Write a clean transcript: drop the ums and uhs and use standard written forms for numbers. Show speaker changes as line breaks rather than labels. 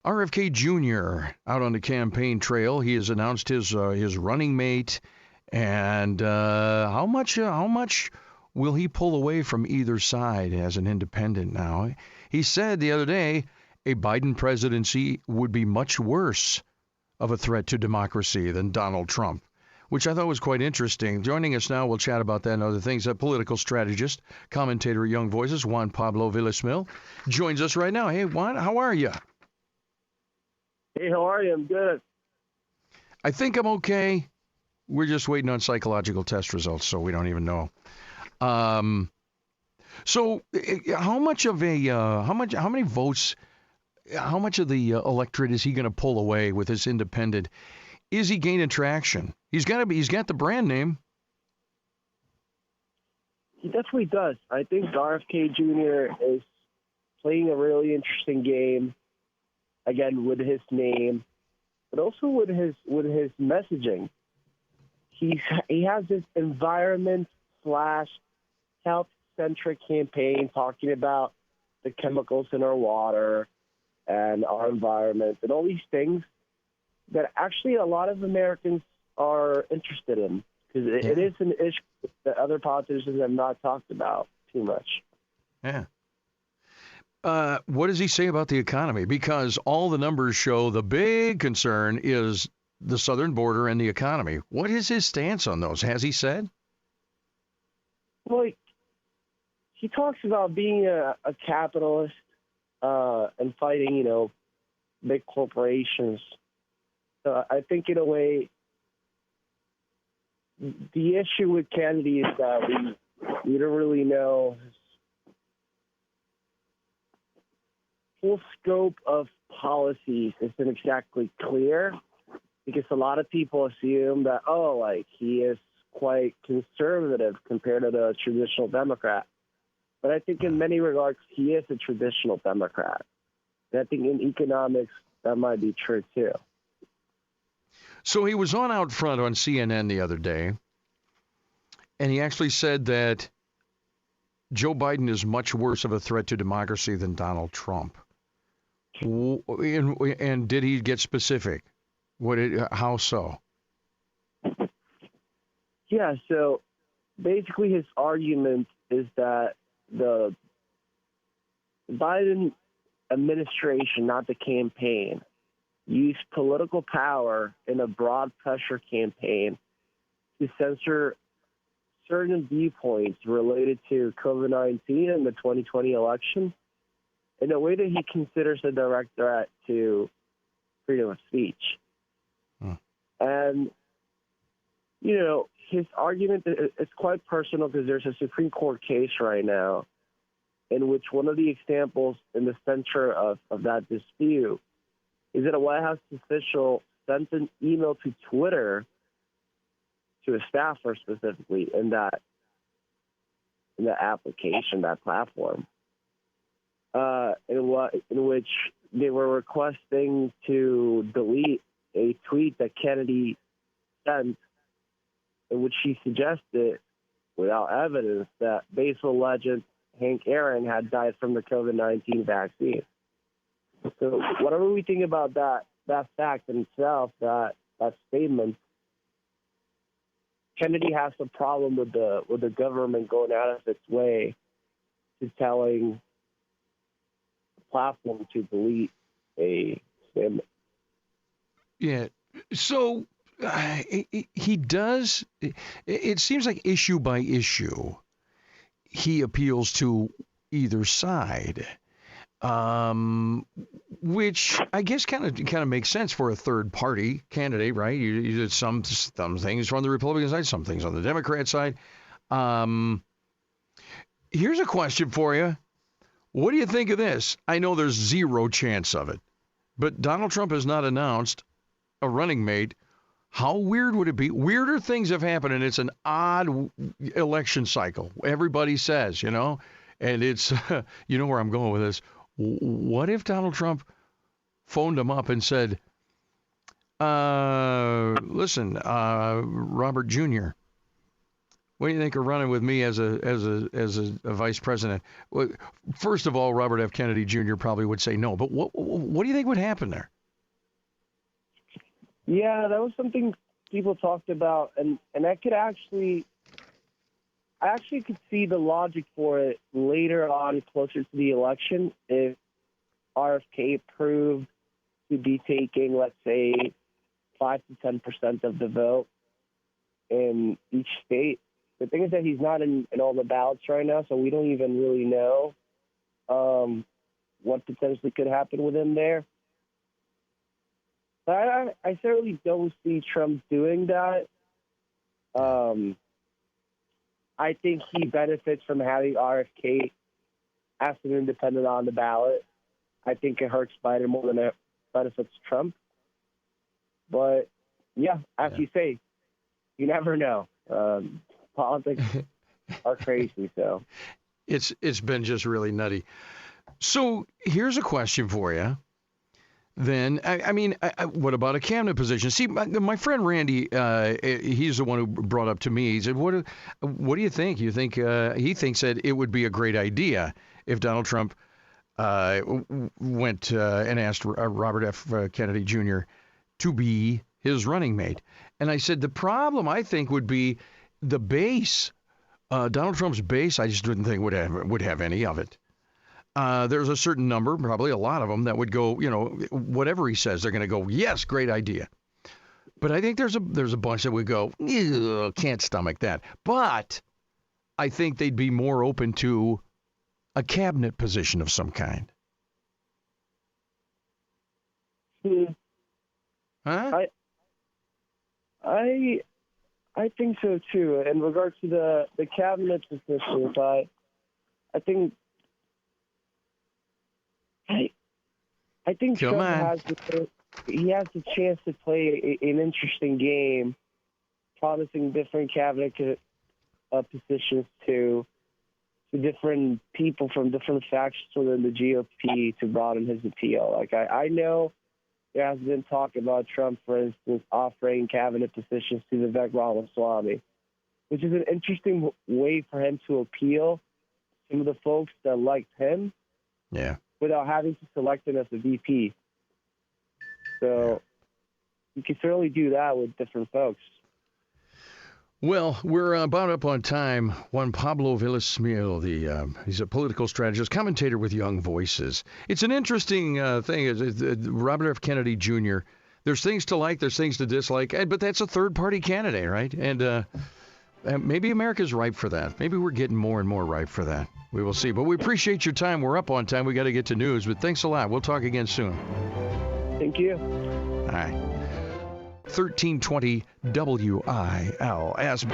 RFK Jr. out on the campaign trail. He has announced his running mate, and how much will he pull away from either side as an independent now? He said the other day a Biden presidency would be much worse of a threat to democracy than Donald Trump, which I thought was quite interesting. Joining us now, we'll chat about that and other things. A political strategist, commentator at Young Voices, Juan Pablo Villasmil, joins us right now. Hey, Juan, how are you?
Hey, how are you? I'm good.
I think I'm okay. We're just waiting on psychological test results, so we don't even know. So, how much of how many votes? How much of the electorate is he going to pull away with his independent? Is he gaining traction? He's got the brand name.
He definitely does. I think RFK Jr. is playing a really interesting game, again, with his name, but also with his messaging. He has this environment/health-centric campaign talking about the chemicals in our water and our environment and all these things that actually a lot of Americans are interested in, because it is an issue that other politicians have not talked about too much.
Yeah. What does he say about the economy? Because all the numbers show the big concern is the southern border and the economy. What is his stance on those? Has he said?
Well, he talks about being a capitalist and fighting, big corporations. So I think, in a way, the issue with Kennedy is that we don't really know his full scope of policies isn't exactly clear, because a lot of people assume that, he is quite conservative compared to the traditional Democrat. But I think in many regards, he is a traditional Democrat. And I think in economics, that might be true too.
So he was on out front on CNN the other day, and he actually said that Joe Biden is much worse of a threat to democracy than Donald Trump. And did he get specific? How so?
Yeah, so basically his argument is that the Biden administration, not the campaign, used political power in a broad pressure campaign to censor certain viewpoints related to COVID-19 and the 2020 election in a way that he considers a direct threat to freedom of speech. And, his argument is quite personal, because there's a Supreme Court case right now in which one of the examples in the center of that dispute is that a White House official sent an email to Twitter, to a staffer specifically, in the application, that platform, in which they were requesting to delete a tweet that Kennedy sent, in which she suggested, without evidence, that baseball legend Hank Aaron had died from the COVID-19 vaccine. So whatever we think about that fact in itself, that statement, Kennedy has a problem with the government going out of its way to telling the platform to delete a statement.
Yeah. So he does. It seems like issue by issue, he appeals to either side, which I guess kind of makes sense for a third party candidate, right? You did some things from the Republican side, some things on the Democrat side. Here's a question for you. What do you think of this? I know there's zero chance of it, but Donald Trump has not announced a running mate. How weird would it be? Weirder things have happened, and it's an odd election cycle. Everybody says, and it's, you know where I'm going with this. What if Donald Trump phoned him up and said, listen, Robert Jr., What do you think of running with me as a vice president? Well, first of all, Robert F. Kennedy Jr. probably would say no. But what do you think would happen there?
Yeah, that was something people talked about, and I actually could see the logic for it later on, closer to the election, if RFK proved to be taking, let's say, 5 to 10% of the vote in each state. The thing is that he's not in all the ballots right now, so we don't even really know what potentially could happen with him there. But I certainly don't see Trump doing that. I think he benefits from having RFK as an independent on the ballot. I think it hurts Biden more than it benefits Trump. But, yeah, as you say, you never know. Politics are crazy, so.
It's been just really nutty. So here's a question for you. Then, what about a cabinet position? See, my friend Randy, he's the one who brought up to me. He said, "What do you think? You think he thinks that it would be a great idea if Donald Trump went and asked Robert F. Kennedy Jr. to be his running mate?" And I said, the problem I think would be the base. Donald Trump's base. I just didn't think would have any of it. There's a certain number, probably a lot of them, that would go, whatever he says, they're going to go, yes, great idea. But I think there's a bunch that would go, can't stomach that. But I think they'd be more open to a cabinet position of some kind. Huh?
I think so too. In regards to the cabinet positions, I think. I think Trump has the chance to play an interesting game, promising different cabinet positions to different people from different factions within the GOP to broaden his appeal. Like I know there has been talk about Trump, for instance, offering cabinet positions to Vivek Ramaswamy, which is an interesting way for him to appeal some of the folks that liked him.
Yeah.
Without having to select him as a VP. So you can certainly do that with different folks.
Well, we're about up on time. Juan Pablo Villasmil, he's a political strategist, commentator with Young Voices. It's an interesting thing. Robert F. Kennedy Jr., there's things to like, there's things to dislike, but that's a third-party candidate, right? And maybe America's ripe for that. Maybe we're getting more and more ripe for that. We will see. But we appreciate your time. We're up on time. We got to get to news. But thanks a lot. We'll talk again soon.
Thank you.
All right. 1320 WILS.